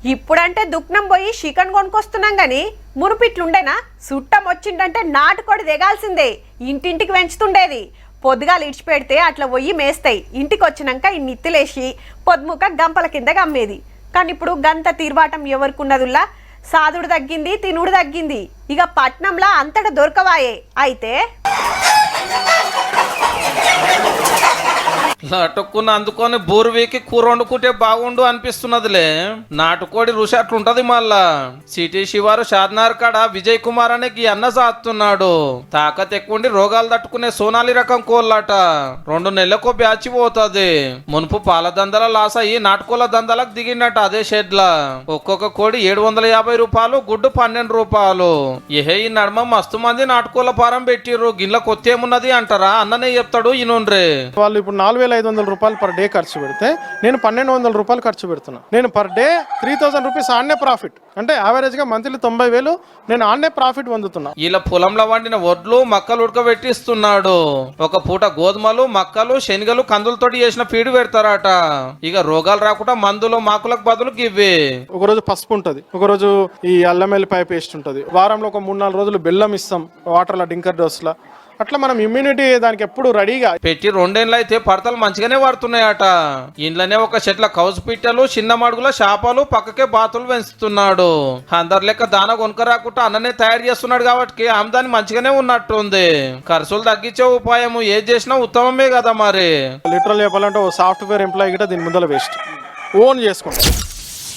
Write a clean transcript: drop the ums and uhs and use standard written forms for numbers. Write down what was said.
ఇప్పుడంటే దుఃఖం పోయి చికెన్ కొనుక్కొస్తున్నాం గాని మునుపిట్లుండేనా? సుట్టం వచ్చిందంటే నాటుకోడి దిగాల్సిందే, ఇంటింటికి పెంచుతుండేది. పొద్దుగాలు ఇడిచిపెడితే అట్లా పోయి మేస్తాయి, ఇంటికి వచ్చినాక ఈ నిత్తులేసి పొద్దుముక గంపల కింద గమ్మేది. కానీ ఇప్పుడు గంత తీర్వాటం ఎవరికున్నదుల్లా? సాదుడు తగ్గింది, తినుడు తగ్గింది. ఇక పట్నంలో అంతటా దొరకవాయే. అయితే నాటుకున్న అందుకొని బూరువీకి కూర వండుకుంటే బాగుండు అనిపిస్తున్నదిలే. నాటుకోడి రుచి అట్లుంటది. మళ్ళా సిటీ శివారు షాద్నార్ కాడ విజయ్ కుమార్ అనే ఈ అన్న సాస్తున్నాడు. తాకత్ ఎక్కువండి రోగాలు తట్టుకునే సోనాలి రకం కోళ్ళట. 2 నెలలకో బ్యాచ్ పోతుంది. మునుపు పాల దందల లాస్ అయ్యి నాటుకోళ్ళ దందలకు దిగిండట అదే షెడ్ల. ఒక్కొక్క కోడి 750 రూపాయలు, గుడ్డు 12 రూపాయలు. ఏహే ఈ నడమ మస్తు మంది నాటుకోళ్ళ ఫారం పెట్టిర్రు. గిన్నెల కొత్త ఏమున్నది అంటారా? అన్ననే చెప్తాడు ఈయనుండ్రే. వాళ్ళు ఇప్పుడు 4500 రూపాయలు పర్ డే ఖర్చు పెడితే నేను 1200 రూపాయలు ఖర్చు పెడుతున్నా. నేను పర్ డే 3000 రూపీస్ ఆన్నే ప్రాఫిట్. అంటే యావరేజ్ గా మంత్లీ 90,000 నేను ఆన్నే ప్రాఫిట్ పొందుతున్నా. ఇలా పొలంలో వండిన వడ్లు మక్కలు ఉడకబెట్టిస్తున్నాడు. ఒక పూట గోధుమలు, మక్కలు, శనగలు, కందులతోటి చేసిన ఫీడ్ పెడతారట. ఇక రోగాలు రాకుండా మందులు మాకులకు బదులు గివ్వి. ఒకరోజు పసుపు ఉంటది, ఒకరోజు ఈ అల్లం వెల్లిపాయ పేస్ట్ ఉంటది. వారంలో ఒక 3-4 రోజులు బెల్లం ఇస్తాం వాటర్లో, డింకర్ డోస్ లా. అట్లా మనం ఇమ్యూనిటీ దానికి ఎప్పుడు రెడీగా పెట్టి 2 ఏళ్ళు అయితే పడతలు మంచిగానే పడుతున్నాయట. ఇంట్లోనే ఒక చెట్ల కౌసు పిట్టలు, చిన్న మడుగుల చేపలు, పక్కకే బాతులు పెంచుతున్నాడు. అందరి లెక్క దాన కొనుక రాకుండా అన్ననే తయారు చేస్తున్నాడు కాబట్టి ఆమెదాని మంచిగానే ఉన్నట్టుంది. ఖర్చులు తగ్గించే ఉపాయం ఏది చేసినా ఉత్తమమే కదా మరి. లిటరల్ చెప్పాలంటే ఓ సాఫ్ట్వేర్ ఎంప్లాయీ గిట్ట దీని ముందర వేస్ట్ ఓన్ చేసుకుంటాం.